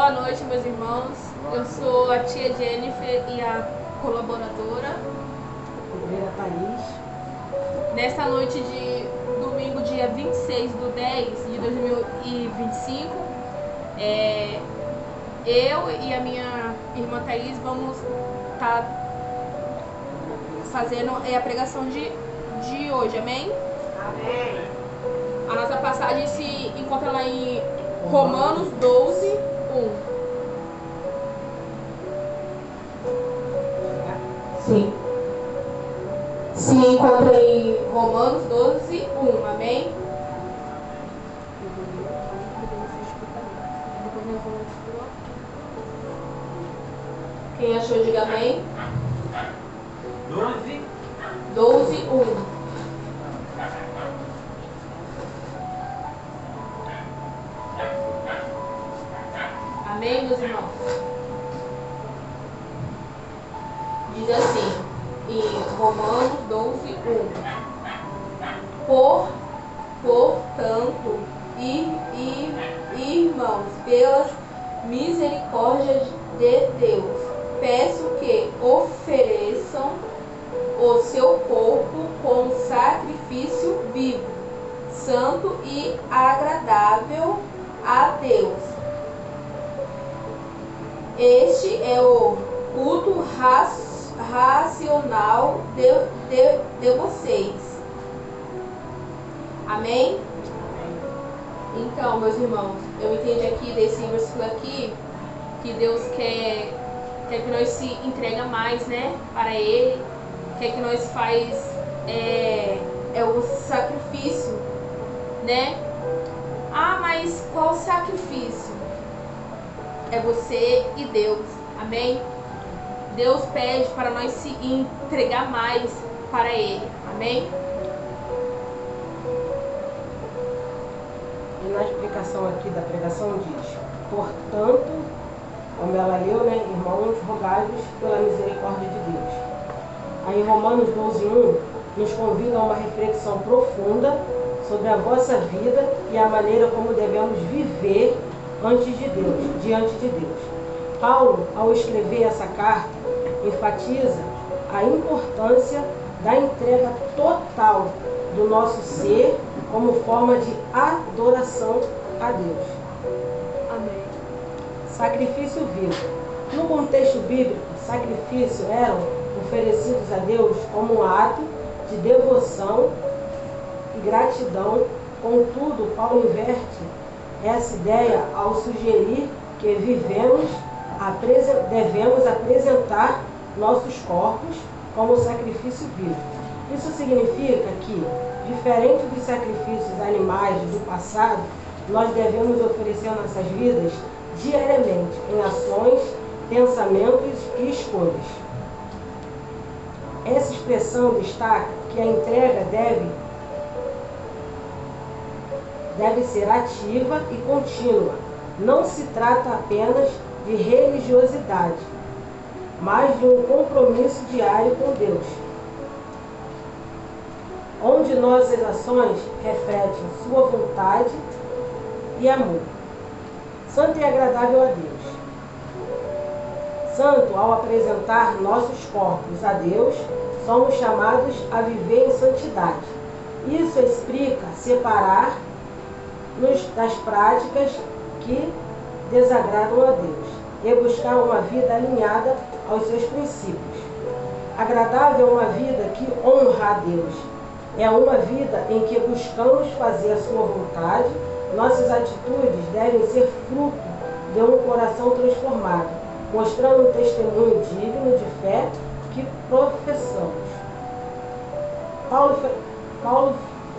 Boa noite, meus irmãos. Eu sou a tia Jennifer e a colaboradora. Obreira Thaís. Nesta noite de domingo, dia 26/10 de 2025, eu e a minha irmã Thaís vamos estar fazendo a pregação de hoje, amém? Amém. A nossa passagem se encontra lá em Romanos 12:1. Sim. Se encontra em Romanos 12:1, amém? Quem achou, diga amém. 12:1. Amém, meus irmãos? Diz assim, em Romanos 12:1. Portanto, irmãos, pelas misericórdias de Deus, peço que ofereçam o seu corpo como sacrifício vivo, santo e agradável a Deus. Este é o culto racional de vocês. Amém? Então, meus irmãos, eu entendi aqui desse versículo aqui que Deus quer que nós se entrega mais, né, para Ele, quer que nós faz o sacrifício, né? Ah, mas qual sacrifício? É você e Deus, amém? Deus pede para nós se entregar mais para Ele, amém? E na explicação aqui da pregação diz: portanto, como ela leu, né, irmãos, rogai-vos pela misericórdia de Deus. Aí Romanos 12:1 nos convida a uma reflexão profunda sobre a vossa vida e a maneira como devemos viver diante de Deus. Paulo, ao escrever essa carta, enfatiza a importância da entrega total do nosso ser como forma de adoração a Deus. Amém. Sacrifício vivo. No contexto bíblico, sacrifícios eram oferecidos a Deus como um ato de devoção e gratidão. Contudo, Paulo inverte essa ideia ao sugerir que devemos apresentar nossos corpos como sacrifício vivo. Isso significa que, diferente dos sacrifícios animais do passado, nós devemos oferecer nossas vidas diariamente em ações, pensamentos e escolhas. Essa expressão destaca que a entrega deve ser ativa e contínua. Não se trata apenas de religiosidade, mas de um compromisso diário com Deus, onde nossas ações refletem sua vontade e amor. Santo e agradável a Deus. Santo, ao apresentar nossos corpos a Deus, somos chamados a viver em santidade. Isso explica separar-nos das práticas que desagradam a Deus e buscar uma vida alinhada aos seus princípios. Agradável é uma vida que honra a Deus. É uma vida em que buscamos fazer a sua vontade. Nossas atitudes devem ser fruto de um coração transformado, mostrando um testemunho digno de fé que professamos. Paulo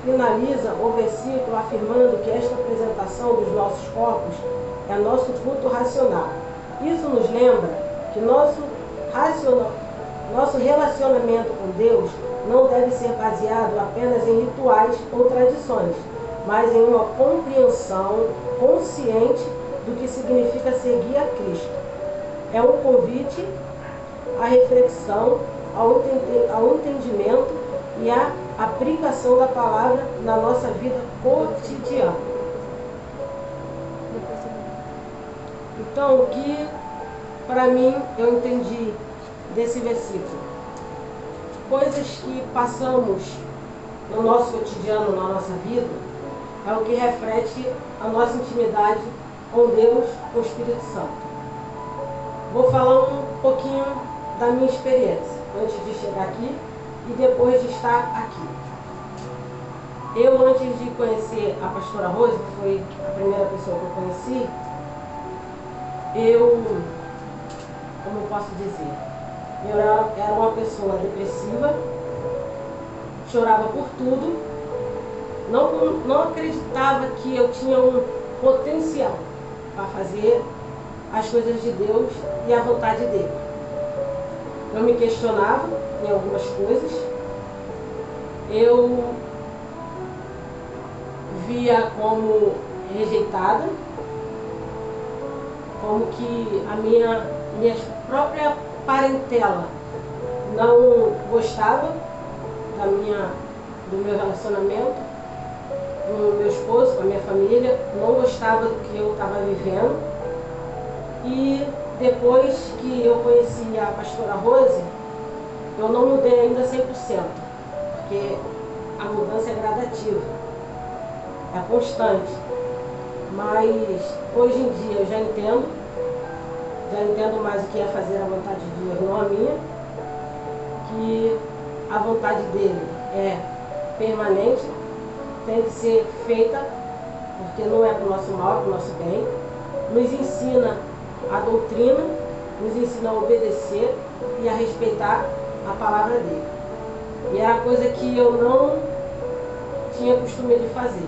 finaliza o versículo afirmando que esta apresentação dos nossos corpos é nosso culto racional. Isso nos lembra que nosso relacionamento com Deus não deve ser baseado apenas em rituais ou tradições, mas em uma compreensão consciente do que significa seguir a Cristo. É um convite à reflexão, ao entendimento e à aplicação da palavra na nossa vida cotidiana. Então, o que para mim eu entendi desse versículo? Coisas que passamos no nosso cotidiano, na nossa vida, é o que reflete a nossa intimidade com Deus, com o Espírito Santo. Vou falar um pouquinho da minha experiência, antes de chegar aqui e depois de estar aqui. Eu, antes de conhecer a pastora Rose, que foi a primeira pessoa que eu conheci, como eu posso dizer, eu era uma pessoa depressiva, chorava por tudo, não acreditava que eu tinha um potencial para fazer as coisas de Deus e a vontade dele. Eu me questionava em algumas coisas, eu via como rejeitada, como que a minha própria parentela não gostava do meu relacionamento com o meu esposo, com a minha família, não gostava do que eu estava vivendo. E depois que eu conheci a pastora Rose, eu não mudei ainda 100%, porque a mudança é gradativa, é constante. Mas hoje em dia eu já entendo mais o que é fazer a vontade de Deus, não a minha, que a vontade dele é permanente, tem que ser feita, porque não é para o nosso mal, é para o nosso bem. Nos ensina a doutrina, nos ensina a obedecer e a respeitar a palavra dele. E era coisa que eu não tinha costume de fazer.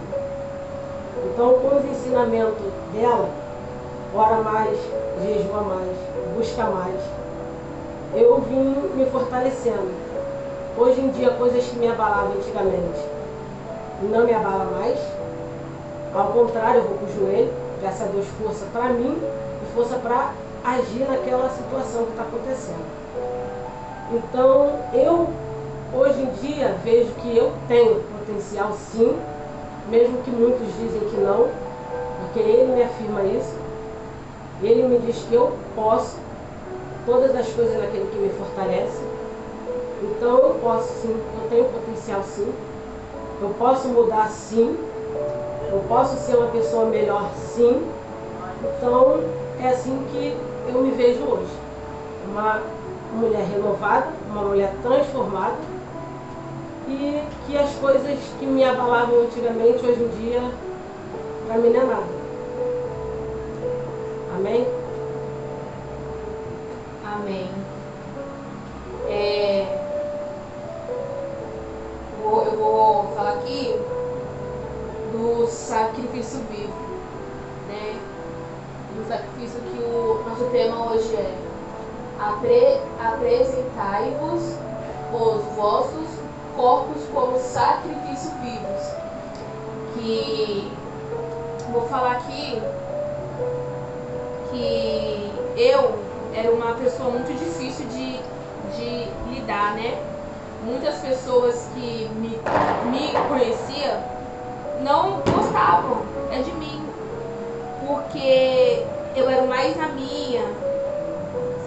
Então, com os ensinamentos dela, ora mais, jejua mais, busca mais, eu vim me fortalecendo. Hoje em dia, coisas que me abalavam antigamente não me abalam mais. Ao contrário, eu vou para o joelho, peço a Deus força para mim e força para agir naquela situação que está acontecendo. Então, eu hoje em dia vejo que eu tenho potencial sim, mesmo que muitos dizem que não, porque ele me afirma isso. Ele me diz que eu posso todas as coisas naquele que me fortalece. Então eu posso sim, eu tenho potencial sim, eu posso mudar sim, eu posso ser uma pessoa melhor sim. Então é assim que eu me vejo hoje, uma mulher renovada, uma mulher transformada, e que as coisas que me abalavam antigamente, hoje em dia, para mim não é nada. Amém? Amém. Eu vou falar aqui do sacrifício vivo, né? Do sacrifício que o nosso tema hoje é: apresentai-vos os vossos corpos como sacrifício vivos. Que vou falar aqui que eu era uma pessoa muito difícil de lidar, né? Muitas pessoas que me conheciam não gostavam de mim, porque eu era mais na minha,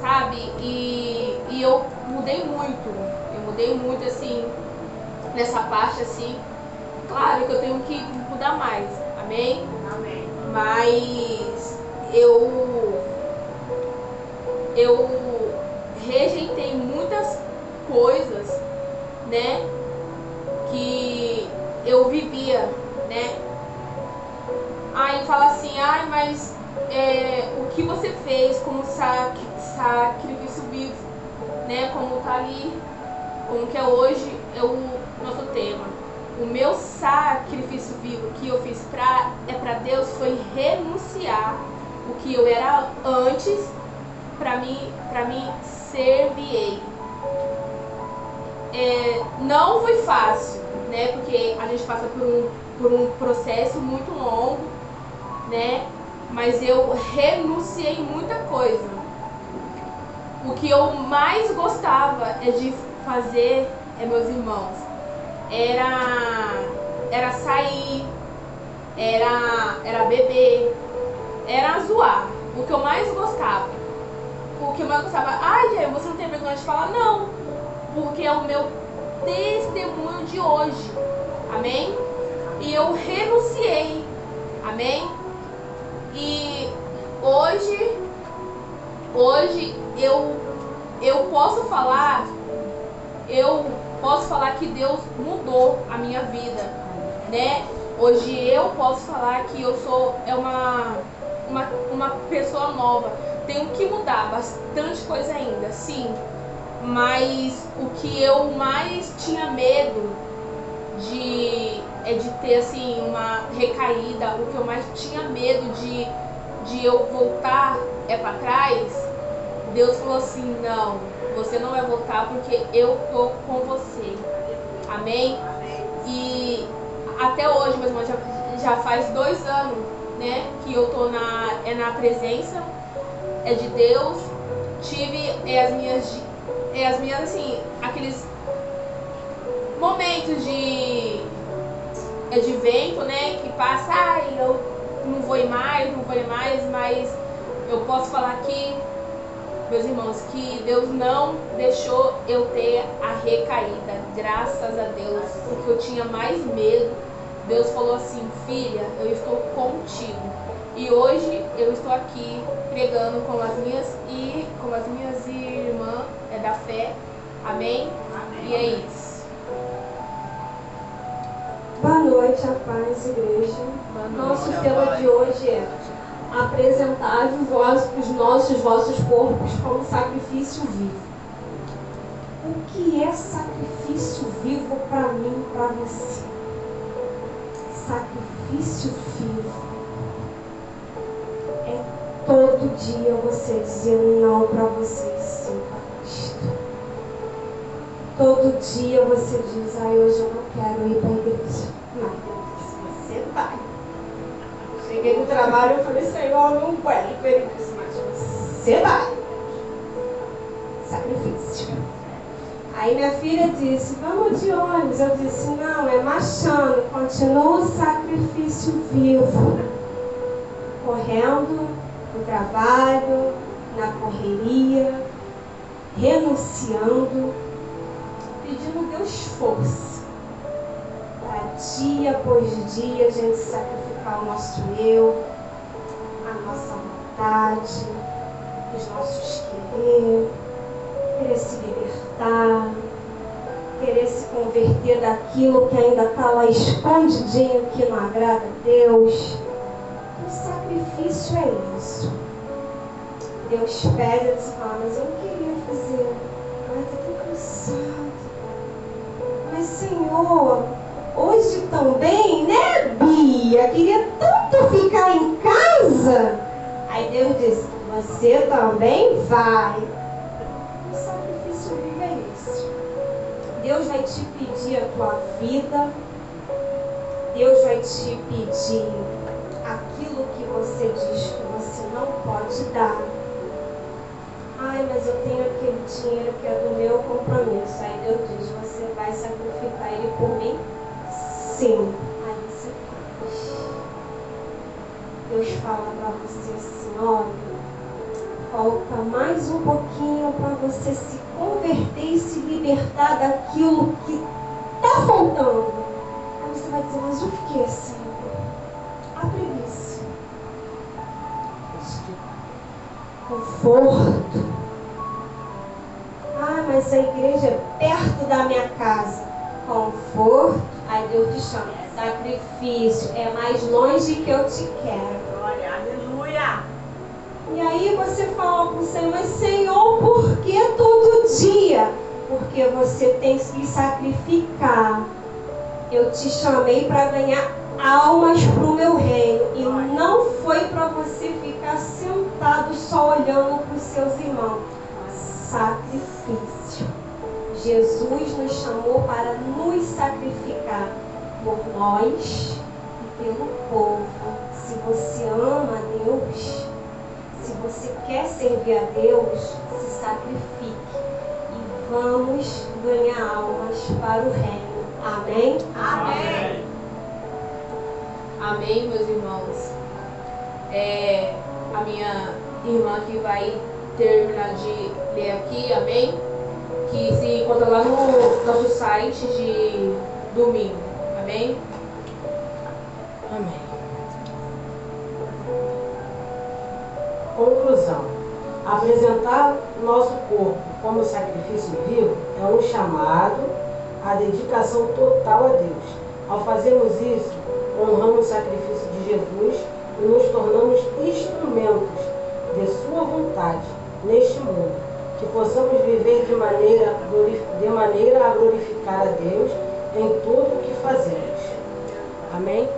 sabe? E eu mudei muito assim, nessa parte assim. Claro que eu tenho que mudar mais, amém? Amém. Mas eu rejeitei muitas coisas, né, que eu vivia, né? Aí fala assim, mas o que você fez como sacrifício vivo, né? Como tá ali, como que é hoje o nosso tema. O meu sacrifício vivo que eu fiz para Deus foi renunciar o que eu era antes para mim servir. Não foi fácil, né? Porque a gente passa por um processo muito longo, né? Mas eu renunciei muita coisa. O que eu mais gostava de fazer, meus irmãos, era sair, era beber, era zoar, o que eu mais gostava. Ai, Jé, você não tem vergonha de falar? Não, porque é o meu testemunho de hoje. Amém? E eu renunciei. Amém? E hoje eu posso falar que Deus mudou a minha vida, né? Hoje eu posso falar que eu sou uma pessoa nova. Tenho que mudar bastante coisa ainda, sim. Mas o que eu mais tinha medo de ter assim uma recaída, o que eu mais tinha medo de eu voltar para trás. Deus falou assim: não, você não vai voltar porque eu tô com você. Amém? E até hoje, meu irmão, já faz 2 anos, né, que eu tô na presença de Deus. Tive as minhas assim, aqueles momentos de vento, né, que passa, eu não vou ir mais, mas eu posso falar aqui, meus irmãos, que Deus não deixou eu ter a recaída, graças a Deus, porque eu tinha mais medo. Deus falou assim: filha, eu estou contigo. E hoje eu estou aqui pregando com as minhas irmãs da fé. Amém? E é isso. Boa noite, a paz, igreja. Nosso tema de hoje é apresentar os vossos corpos como sacrifício vivo. O que é sacrifício vivo para mim e para você? Sacrifício vivo é todo dia você dizer não para você e sim para Cristo. Todo dia você diz: hoje eu não quero ir para a igreja. Mas você vai. Cheguei no trabalho e falei: Senhor, eu não quero ir para a igreja. Mas você vai. Sacrifício. Aí minha filha disse: vamos de ônibus. Eu disse: não, é marchando. Continua o sacrifício vivo. Correndo no trabalho, na correria, renunciando, pedindo Deus força para dia após dia a gente sacrificar o nosso eu, a nossa vontade, os nossos querer se libertar, querer se converter daquilo que ainda está lá escondidinho, que não agrada a Deus. O sacrifício é isso. Deus pede e diz: mas eu não queria fazer. Estou tão cansado. Mas Senhor, hoje também, né, Bia? Queria tanto ficar em casa. Aí Deus diz: você também vai. O sacrifício vivo é isso. Deus vai te pedir a tua vida. Deus vai te pedir aquilo que você diz que você não pode dar. Mas eu tenho aquele dinheiro que é do meu compromisso. Aí Deus diz: você vai sacrificar ele por mim? Sim. Aí você faz. Deus fala para você assim: olha, falta mais um pouquinho para você se converter e se libertar daquilo que está faltando. Aí você vai dizer: mas o que, Senhor? A preguiça, conforto. Mas a igreja é perto da minha casa. Conforto. Aí Deus te chama: sacrifício, é mais longe que eu te quero. Glória, aleluia. E aí você fala com o Senhor: mas Senhor, por que todo dia? Porque você tem que se sacrificar. Eu te chamei para ganhar almas para o meu reino. E não foi para você ficar sentado só olhando para os seus irmãos. Sacrifício. Jesus nos chamou para nos sacrificar por nós e pelo povo. Se você ama a Deus, se você quer servir a Deus, se sacrifique e vamos ganhar almas para o reino. Amém? Amém. Amém, meus irmãos. A minha irmã que vai terminar de ler aqui, amém? Que se encontra lá no nosso site de domingo, amém? Amém. Conclusão. Apresentar nosso corpo como sacrifício vivo é um chamado à dedicação total a Deus. Ao fazermos isso, honramos o sacrifício de Jesus e nos tornamos instrumentos de sua vontade neste mundo, que possamos viver de maneira a glorificar a Deus em tudo o que fazemos. Amém?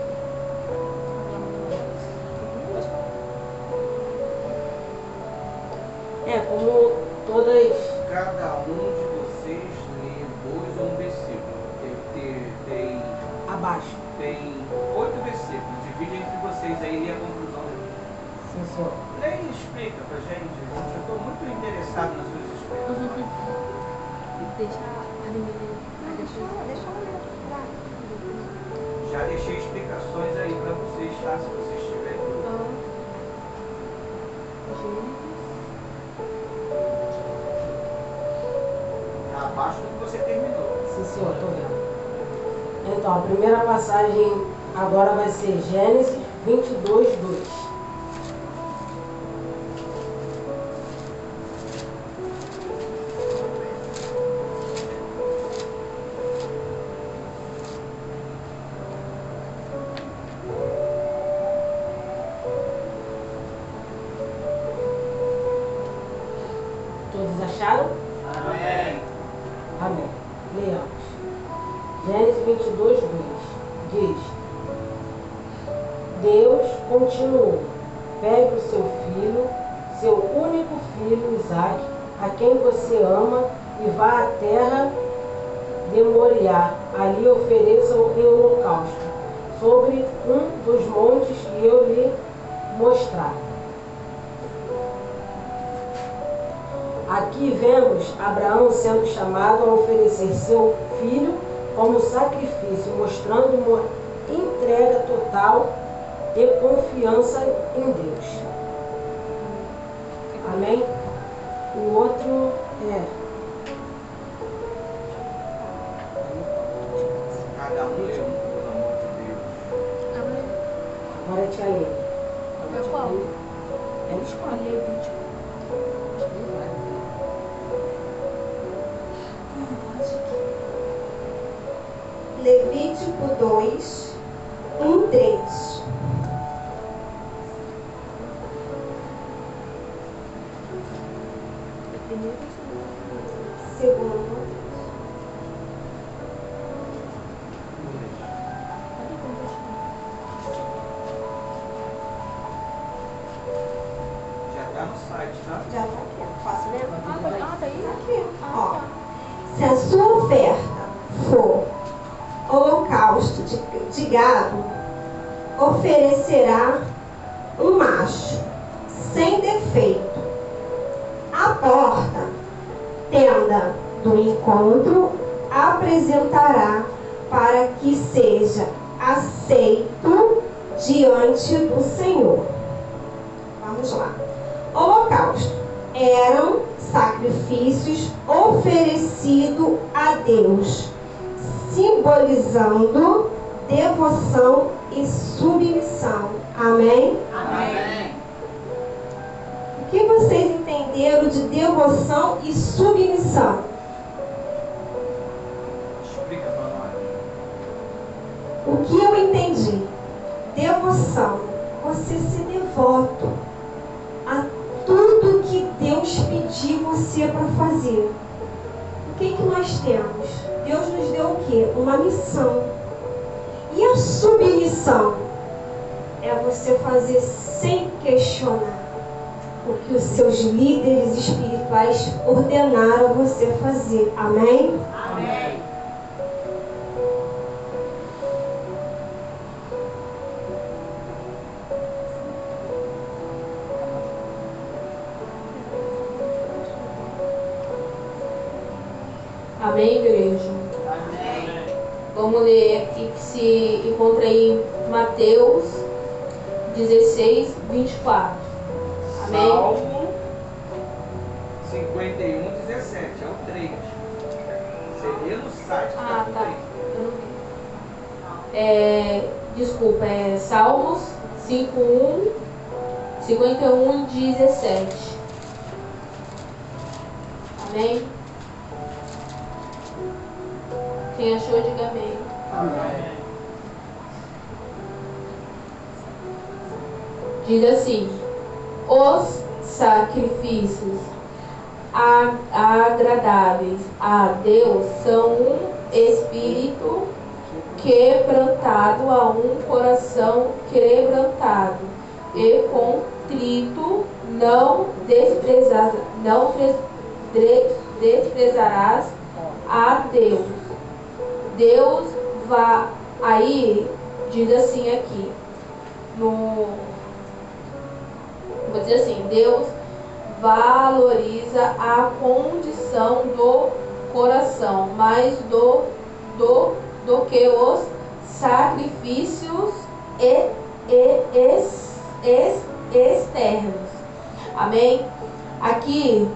Como todas... Cada um de vocês lê 2 ou um versículo. Tem Abaixo. Tem 8 versículos. Divide entre vocês aí e a conclusão. Sim, senhor. Lê e explica pra gente. Eu estou muito interessado nas suas explicações. Deixa a menina. Deixa eu ler. Já deixei explicações aí pra vocês, tá? Se vocês tiverem dúvida. Abaixo do que você terminou. Sim, senhor, estou vendo. Então, a primeira passagem agora vai ser Gênesis 22, 2. Todos acharam? Amém. Amém. Leamos. Gênesis 22, 2 diz: Deus continuou: pegue o seu filho, seu único filho, Isaque, a quem você ama, e vá à terra de Moriá. Ali ofereça-o em holocausto, sobre um dos montes que eu lhe mostrar. Aqui vemos Abraão sendo chamado a oferecer seu filho como sacrifício, mostrando uma entrega total e confiança em Deus. Amém? O outro é... Cada um lê pelo amor de Deus. Agora é tia Lê. Qual? Ela escolhe. Levítico 2, 1, 3. Segundo. Já está no site, tá? Já tá aqui. Posso ler? Tá aí? Aqui. Ó. Se a sua oferta for holocausto de gado, oferecerá um macho sem defeito. A porta, tenda do encontro, apresentará para que seja aceito diante do Senhor. Vamos lá. Holocausto eram sacrifícios oferecidos a Deus, simbolizando devoção e submissão. Amém? Amém. O que vocês entenderam de devoção e submissão? Explica para nós. O que eu entendi? Devoção. Você ser devoto a tudo que Deus pediu você para fazer. O que nós temos? Deus nos deu o quê? Uma missão. E a submissão é você fazer sem questionar o que os seus líderes espirituais ordenaram a você fazer. Amém? Amém. Amém, igreja? Amém. Vamos ler aqui que se encontra em Mateus 16, 24. Amém? Salmo 51, 17, é o 3. Seria no site que Ah, tudo tá. aí. Eu não vi. Desculpa, é Salmos 51, 51, 17. Amém? Quem achou, diga amém. Amém. Diz assim: os sacrifícios agradáveis a Deus são um espírito quebrantado, a um coração quebrantado e contrito não desprezarás a Deus. Deus vai, aí diz assim aqui, vou dizer assim, Deus valoriza a condição do coração mais do que os sacrifícios externos. Amém? Aqui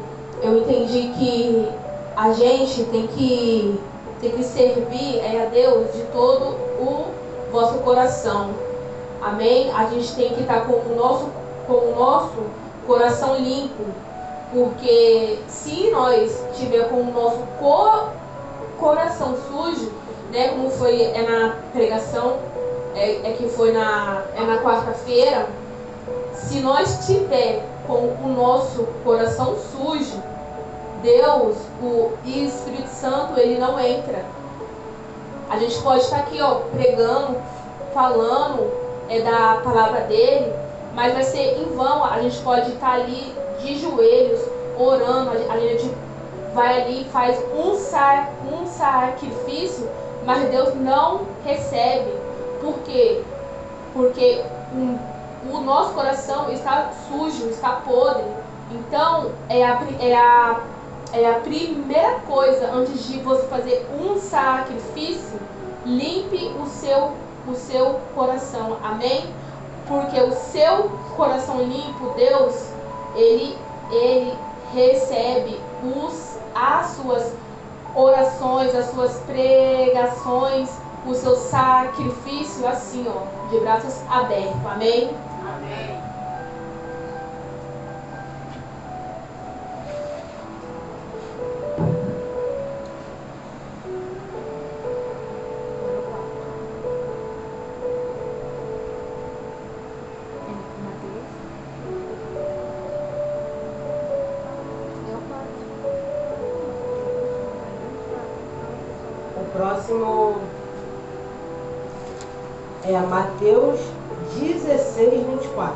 eu entendi que a gente tem que servir a Deus de todo o vosso coração. Amém? A gente tem que estar com o nosso coração limpo, porque se nós tiver com o nosso coração sujo, né, como foi na pregação, que foi na quarta-feira, se nós tiver com o nosso coração sujo, Deus, o Espírito Santo, ele não entra. A gente pode estar aqui, pregando, falando da palavra dele, mas vai ser em vão. A gente pode estar ali de joelhos, orando, a gente vai ali e faz um sacrifício, mas Deus não recebe. Por quê? Porque o nosso coração está sujo, está podre. Então, é a primeira coisa, antes de você fazer um sacrifício, limpe o seu coração. Amém? Porque o seu coração limpo, Deus, ele recebe as suas orações, as suas pregações, o seu sacrifício assim, de braços abertos. Amém? Amém. O próximo é Mateus 16, 24.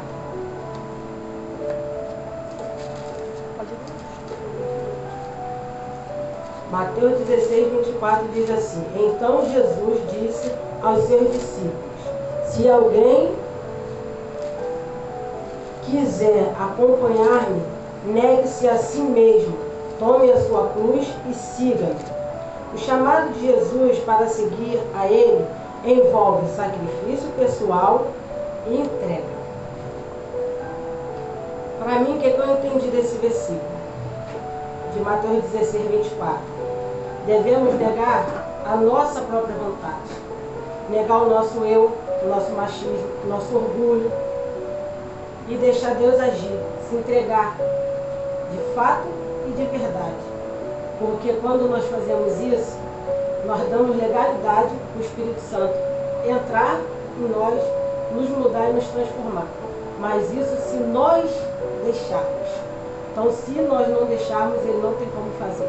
Mateus 16, 24 diz assim: então Jesus disse aos seus discípulos: se alguém quiser acompanhar-me, negue-se a si mesmo, tome a sua cruz e siga-me. O chamado de Jesus para seguir a Ele envolve sacrifício pessoal e entrega. Para mim, o que eu entendi desse versículo? De Mateus 16, 24. Devemos negar a nossa própria vontade. Negar o nosso eu, o nosso machismo, o nosso orgulho. E deixar Deus agir, se entregar de fato e de verdade. Porque quando nós fazemos isso, nós damos legalidade para o Espírito Santo entrar em nós, nos mudar e nos transformar. Mas isso se nós deixarmos. Então, se nós não deixarmos, ele não tem como fazer.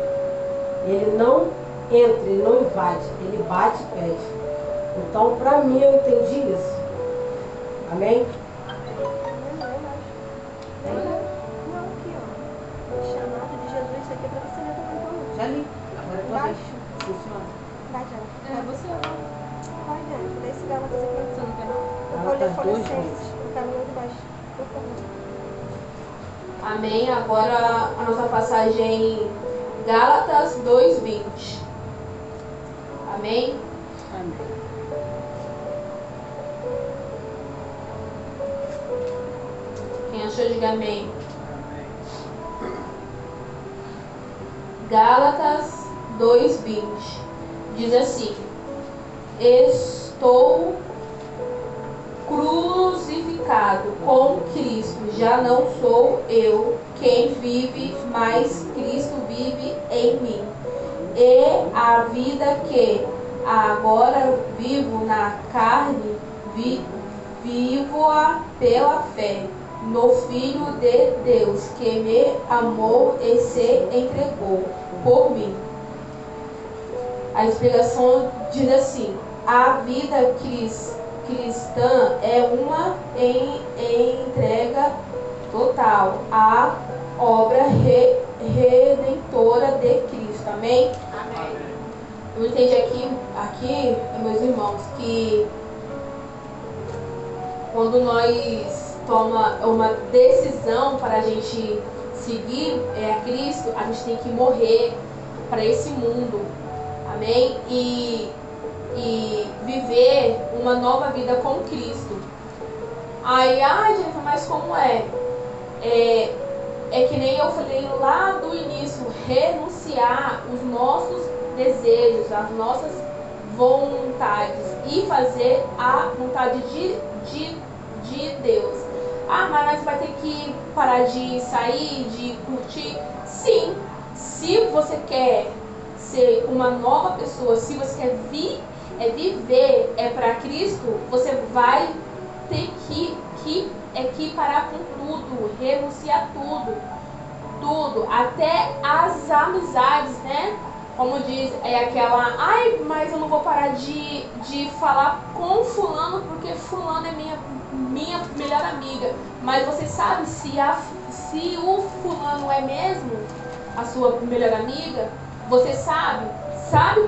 Ele não entra, ele não invade, ele bate e pede. Então, para mim, eu entendi isso. Amém? Não, aqui, ó. O chamado de Jesus, isso aqui é para você ler também, então. Já li. Agora é tua vez. Embaixo. Sim, senhora. Vai, Jana. Você Vai, Jana. Lê esse Gálatas aqui. não quer não? Eu vou ler Gálatas Folha 2, 6. Eu quero ler de baixo. Por favor. Amém. Agora a nossa passagem em Gálatas 2:20. Amém? Amém. Quem achou, diga amém. Gálatas 2:20 diz assim: estou crucificado com Cristo, já não sou eu quem vive, mas Cristo vive em mim. E a vida que agora vivo na carne, vivo-a pela fé no Filho de Deus, que me amou e se entregou por mim. A explicação diz assim: a vida cristã é uma entrega total à obra redentora de Cristo. Amém? Amém. Eu entendi aqui, meus irmãos, que quando nós toma uma decisão para a gente seguir a Cristo, a gente tem que morrer para esse mundo. Amém? E viver uma nova vida com Cristo. Aí, gente, mas como é? É que nem eu falei lá do início, renunciar os nossos desejos, as nossas vontades e fazer a vontade de Deus. Mas vai ter que parar de sair, de curtir? Sim, se você quer ser uma nova pessoa, se você quer viver para Cristo, você vai ter que parar com tudo, renunciar tudo, até as amizades, né? Como diz, aquela, mas eu não vou parar de falar com fulano, porque fulano é minha melhor amiga. Mas você sabe se o fulano é mesmo a sua melhor amiga? Você sabe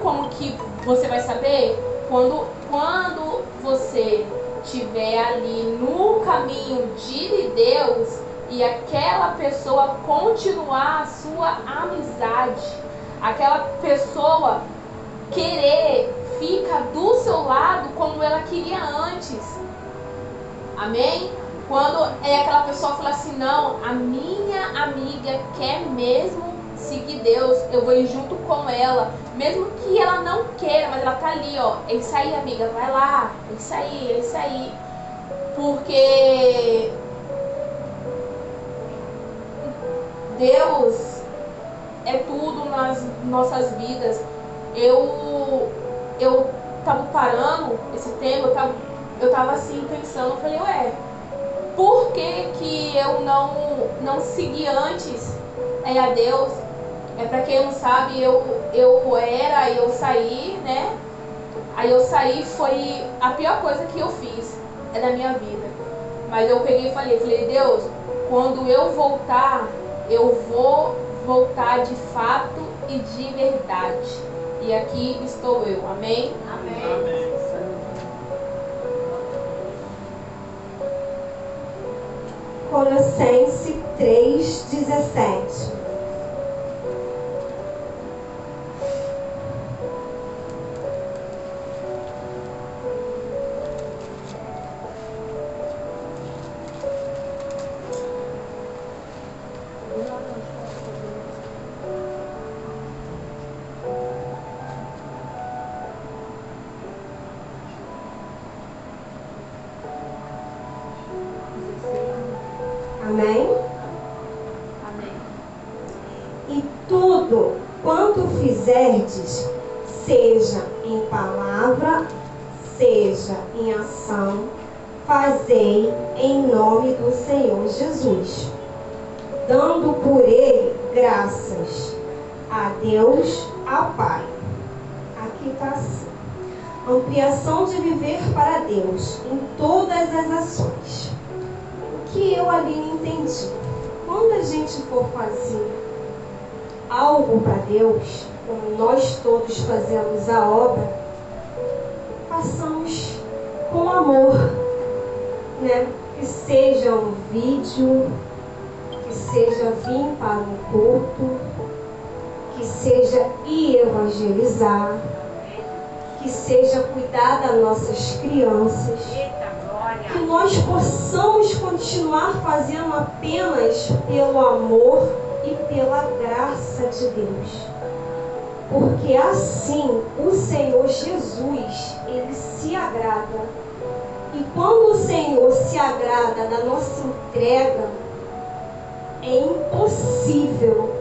como que você vai saber? Quando você estiver ali no caminho de Deus e aquela pessoa continuar a sua amizade, aquela pessoa querer ficar do seu lado como ela queria antes. Amém? Quando aquela pessoa fala assim, não, a minha amiga quer mesmo seguir Deus, eu vou ir junto com ela, mesmo que ela não queira, mas ela tá ali, é isso aí, amiga, vai lá, é isso aí, porque Deus é tudo nas nossas vidas. Eu tava parando esse tema, eu tava assim pensando, eu falei, por que eu não segui antes a Deus? Pra quem não sabe, eu saí, né? Aí eu saí, foi a pior coisa que eu fiz da minha vida. Mas eu peguei e falei, Deus, quando eu voltar, eu vou voltar de fato e de verdade. E aqui estou eu. Amém? Amém. Amém. Colossenses 3:17. Amém? Amém. E tudo quanto fizerdes, seja em palavra, seja em ação, fazei em nome do Senhor Jesus, dando por ele graças a Deus, ao Pai. Aqui está assim: ampliação de viver para Deus em todas as ações. O que eu ali entendi? Quando a gente for fazer algo para Deus, como nós todos fazemos a obra, façamos com amor, né? Que seja um vídeo, que seja vir para um culto, que seja ir evangelizar, que seja cuidar das nossas crianças, Eita, glória. que nós possamos continuar fazendo apenas pelo amor e pela graça de Deus. Porque assim o Senhor Jesus, Ele se agrada. E quando o Senhor se agrada da nossa entrega, é impossível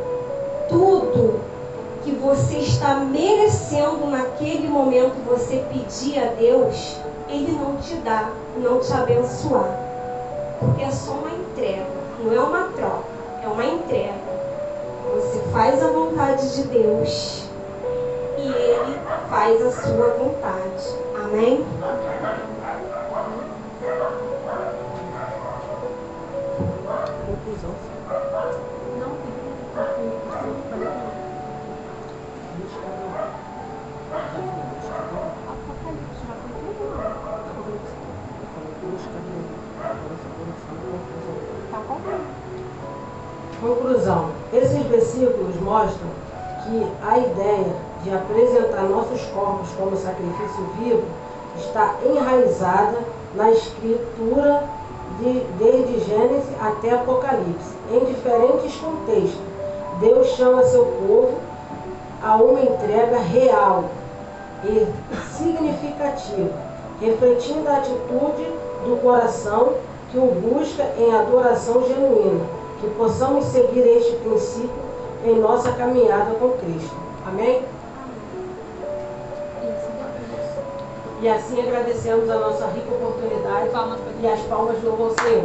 tudo que você está merecendo naquele momento você pedir a Deus, Ele não te dá, não te abençoar. Porque é só uma entrega, não é uma troca, é uma entrega. Você faz a vontade de Deus e Ele faz a sua vontade. Amém? Conclusão. Não, Apocalipse já foi tudo. Conclusão. Esses versículos mostram que a ideia de apresentar nossos corpos como sacrifício vivo está enraizada na Escritura desde Gênesis até Apocalipse. Em diferentes contextos, Deus chama seu povo a uma entrega real e significativa, refletindo a atitude do coração que o busca em adoração genuína. Que possamos seguir este princípio em nossa caminhada com Cristo. Amém? E assim agradecemos a nossa rica oportunidade e as palmas do louvor ao Senhor.